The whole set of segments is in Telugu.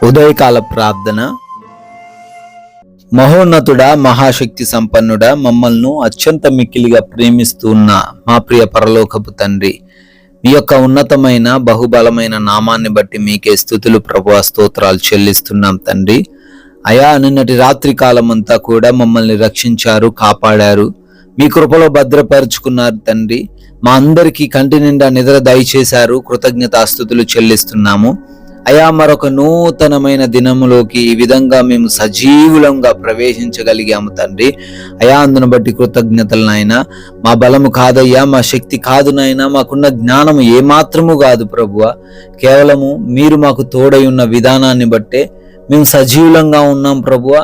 ఉదయకాల ప్రార్థన. మహోన్నతుడా, మహాశక్తి సంపన్నుడా, మమ్మల్ని అత్యంత మిక్కిలిగా ప్రేమిస్తూ ఉన్న మా ప్రియ పరలోకపు తండ్రి, మీ యొక్క ఉన్నతమైన బహుబలమైన నామాన్ని బట్టి మీకే స్తుతులు ప్రభువా, స్తోత్రాలు చెల్లిస్తున్నాం తండ్రి. అయా, నిన్నటి రాత్రి కాలం అంతా కూడా మమ్మల్ని రక్షించారు, కాపాడారు, మీ కృపలో భద్రపరుచుకున్నారు తండ్రి. మా అందరికీ కంటి నిండా నిద్ర దయచేశారు, కృతజ్ఞతాస్తుతులు చెల్లిస్తున్నాము. అయా, మరొక నూతనమైన దినములోకి ఈ విధంగా మేము సజీవులంగా ప్రవేశించగలిగాము తండ్రి. అయా, అందును బట్టి కృతజ్ఞతలు నాయన. మా బలము కాదయ్యా, మా శక్తి కాదు నాయన, మాకున్న జ్ఞానము ఏమాత్రము కాదు ప్రభువా, కేవలము మీరు మాకు తోడై ఉన్న విధానాన్ని బట్టే మేము సజీవులంగా ఉన్నాం ప్రభువా.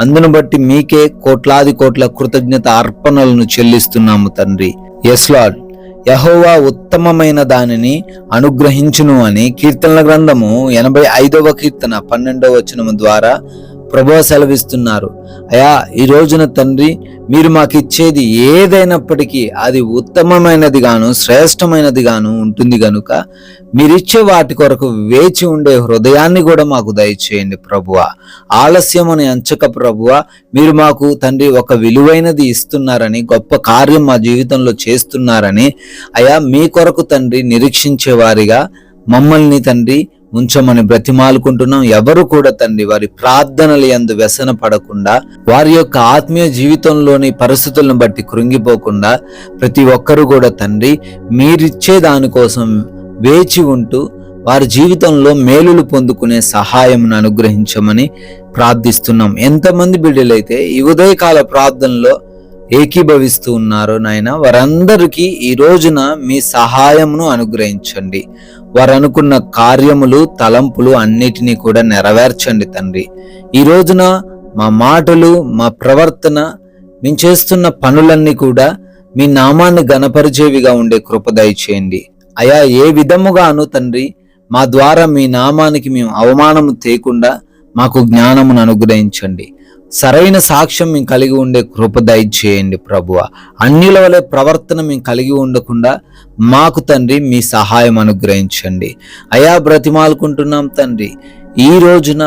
అందును బట్టి మీకే కోట్లాది కోట్ల కృతజ్ఞత అర్పణలను చెల్లిస్తున్నాము తండ్రి. Yes lord. యెహోవా ఉత్తమమైన దానిని అనుగ్రహించును అని కీర్తనల గ్రంథము 85వ కీర్తన 12వ వచనము ద్వారా ప్రభువా సెలవిస్తున్నారు. అయా, ఈ రోజున తండ్రి మీరు మాకు ఇచ్చేది ఏదైనప్పటికీ అది ఉత్తమమైనది గాను శ్రేష్టమైనది గాను ఉంటుంది గనుక మీరిచ్చే వాటి కొరకు వేచి ఉండే హృదయాన్ని కూడా మాకు దయచేయండి ప్రభువా. ఆలస్యమని అంచక ప్రభువా, మీరు మాకు తండ్రి ఒక విలువైనది ఇస్తున్నారని, గొప్ప కార్యం మా జీవితంలో చేస్తున్నారని అయా, మీ కొరకు తండ్రి నిరీక్షించే వారిగా మమ్మల్ని తండ్రి ఉంచమని బ్రతిమాలుకుంటున్నాం. ఎవరు కూడా తండ్రి వారి ప్రార్థనలు యందు వ్యసన పడకుండా, వారి యొక్క ఆత్మీయ జీవితంలోని పరిస్థితులను బట్టి కృంగిపోకుండా ప్రతి ఒక్కరు కూడా తండ్రి మీరిచ్చే దానికోసం వేచి ఉంటూ వారి జీవితంలో మేలులు పొందుకునే సహాయమును అనుగ్రహించమని ప్రార్థిస్తున్నాం. ఎంతమంది బిడ్డలైతే ఈ ఉదయకాల ప్రార్థనలో ఏకీభవిస్తూ ఉన్నారో నాయన, వారందరికీ ఈ రోజున మీ సహాయమును అనుగ్రహించండి. వారు అనుకున్న కార్యములు, తలంపులు అన్నిటినీ కూడా నెరవేర్చండి తండ్రి. ఈ రోజున మా మాటలు, మా ప్రవర్తన, మేము చేస్తున్న పనులన్నీ కూడా మీ నామాన్ని గణపరిచేవిగా ఉండే కృప దయచేయండి. అయా, ఏ విధముగాను తండ్రి మా ద్వారా మీ నామానికి మేము అవమానము తేకుండా మాకు జ్ఞానమును అనుగ్రహించండి. సరైన సాక్ష్యం మేము కలిగి ఉండే కృప దయచేయండి ప్రభువా. అన్యుల వలె ప్రవర్తన మేము కలిగి ఉండకుండా మాకు తండ్రి మీ సహాయం అనుగ్రహించండి. అయా, బ్రతిమాలుకుంటున్నాం తండ్రి. ఈ రోజున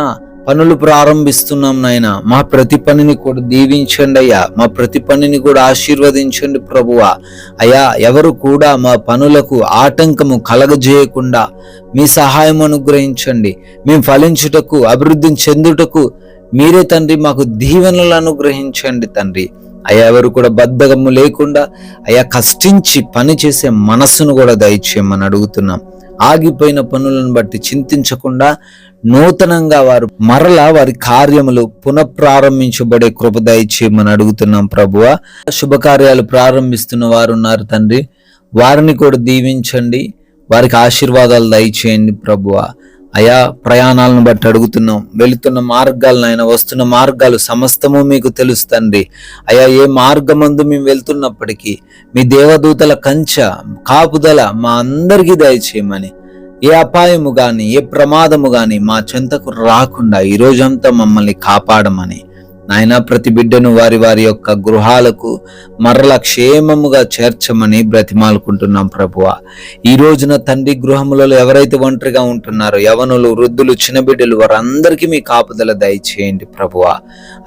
పనులు ప్రారంభిస్తున్నాం నాయన, మా ప్రతి పనిని కూడా దీవించండి అయ్యా, మా ప్రతి పనిని కూడా ఆశీర్వదించండి ప్రభువా. అయా, ఎవరు కూడా మా పనులకు ఆటంకము కలగజేయకుండా మీ సహాయం అనుగ్రహించండి. మేము ఫలించుటకు, అభివృద్ధి చెందుటకు మీరే తండ్రి మాకు దీవెనలు అనుగ్రహించండి తండ్రి. అయ్యా, ఎవరు కూడా బద్ధకము లేకుండా అయ్యా కష్టించి పని చేసే మనస్సును కూడా దయచేయమని అడుగుతున్నాం. ఆగిపోయిన పనులను బట్టి చింతించకుండా నూతనంగా వారు మరలా వారి కార్యములు పునఃప్రారంభించబడే కృప దయచేయమని అడుగుతున్నాం ప్రభువా. శుభకార్యాలు ప్రారంభిస్తున్న వారు ఉన్నారు తండ్రి, వారిని కూడా దీవించండి, వారికి ఆశీర్వాదాలు దయచేయండి ప్రభువా. అయా, ప్రయాణాలను బట్టి అడుగుతున్నాం. వెళుతున్న మార్గాలను, వస్తున్న మార్గాలు సమస్తము మీకు తెలుస్తుంది. అయా, ఏ మార్గమందు మేము వెళ్తున్నప్పటికీ మీ దేవదూతల కంచె కాపుదల మా అందరికీ దయచేయమని, ఏ అపాయము గాని ఏ ప్రమాదము గాని మా చెంతకు రాకుండా ఈ రోజంతా మమ్మల్ని కాపాడమని నాయన, ప్రతి బిడ్డను వారి వారి యొక్క గృహాలకు మరల క్షేమముగా చేర్చమని బ్రతిమాలుకుంటున్నాం ప్రభువా. ఈ రోజున తండ్రి గృహములలో ఎవరైతే ఒంటరిగా ఉంటున్నారో, యవనులు, వృద్ధులు, చిన్న బిడ్డలు, వారందరికీ మీ కాపుదల దయచేయండి ప్రభువా.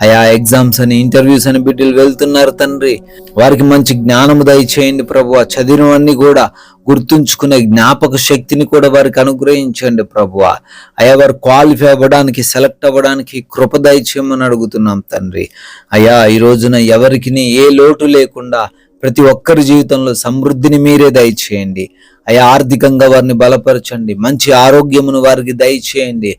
అయా, ఎగ్జామ్స్ అని, ఇంటర్వ్యూస్ అని బిడ్డలు వెళ్తున్నారు తండ్రి, వారికి మంచి జ్ఞానము దయచేయండి ప్రభువా. చదివినవన్నీ కూడా గుర్తుంచుకునే జ్ఞాపక శక్తిని కూడా వారికి అనుగ్రహించండి ప్రభువా. అయ్యా, వారు క్వాలిఫై అవ్వడానికి, సెలెక్ట్ అవ్వడానికి కృప దయచేయమని అడుగుతున్నాం తండ్రి. అయ్యా, ఈ రోజున ఎవరికి ఏ లోటు లేకుండా ప్రతి ఒక్కరి జీవితంలో సమృద్ధిని మీరే దయచేయండి. అయ్యా, ఆర్థికంగా వారిని బలపరచండి, మంచి ఆరోగ్యమును వారికి దయచేయండి,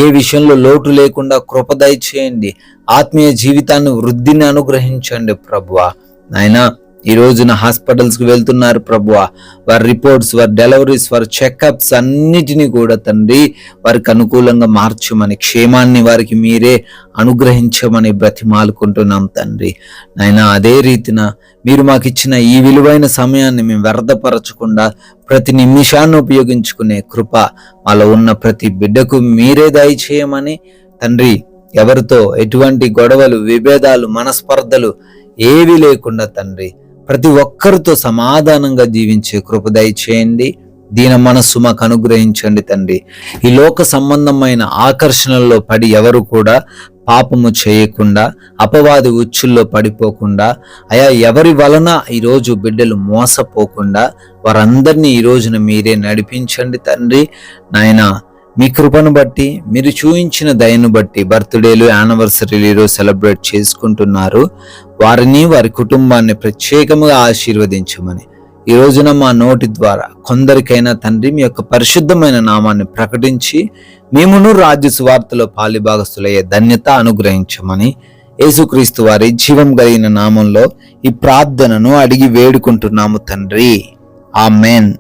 ఏ విషయంలో లోటు లేకుండా కృప దయచేయండి, ఆత్మీయ జీవితాన్ని వృద్ధిని అనుగ్రహించండి ప్రభువా. నాయనా, ఈ రోజున హాస్పిటల్స్ కి వెళ్తున్నారు ప్రభువా, వారి రిపోర్ట్స్, వారి డెలివరీస్, వారి చెకప్స్ అన్నిటినీ కూడా తండ్రి వారికి అనుకూలంగా మార్చమని, క్షేమాన్ని వారికి మీరే అనుగ్రహించమని బ్రతిమాలుకుంటున్నాం తండ్రి. నాయనా, అదే రీతిన మీరు మాకు ఇచ్చిన ఈ విలువైన సమయాన్ని మేము వ్యర్థపరచకుండా ప్రతి నిమిషాన్ని ఉపయోగించుకునే కృప మాలో ఉన్న ప్రతి బిడ్డకు మీరే దయచేయమని తండ్రి. ఎవరితో ఎటువంటి గొడవలు, విభేదాలు, మనస్పర్ధలు ఏవి లేకుండా తండ్రి ప్రతి ఒక్కరితో సమాధానంగా జీవించే కృప దయచేయండి. దీన మనస్సు మాకు అనుగ్రహించండి తండ్రి. ఈ లోక సంబంధమైన ఆకర్షణల్లో పడి ఎవరు కూడా పాపము చేయకుండా, అపవాది ఉచ్చుల్లో పడిపోకుండా, అయా ఎవరి వలన ఈరోజు బిడ్డలు మోసపోకుండా వారందరినీ ఈ రోజున మీరే నడిపించండి తండ్రి. నాయన మీ కృపను బట్టి, మీరు చూయించిన దయను బట్టి బర్త్డేలు, యానివర్సరీలు ఈరోజు సెలబ్రేట్ చేసుకుంటున్నారు. వారిని, వారి కుటుంబాన్ని ప్రత్యేకముగా ఆశీర్వదించమని ఈ రోజున మా నోటి ద్వారా కొందరికైనా తండ్రి మీ యొక్క పరిశుద్ధమైన నామాన్ని ప్రకటించి మేమును రాజ్య సువార్తలో పాలిభాగస్తులయ్యే ధన్యత అనుగ్రహించమని యేసుక్రీస్తు వారి జీవం కలిగిన నామంలో ఈ ప్రార్థనను అడిగి వేడుకుంటున్నాము తండ్రి. ఆమేన్.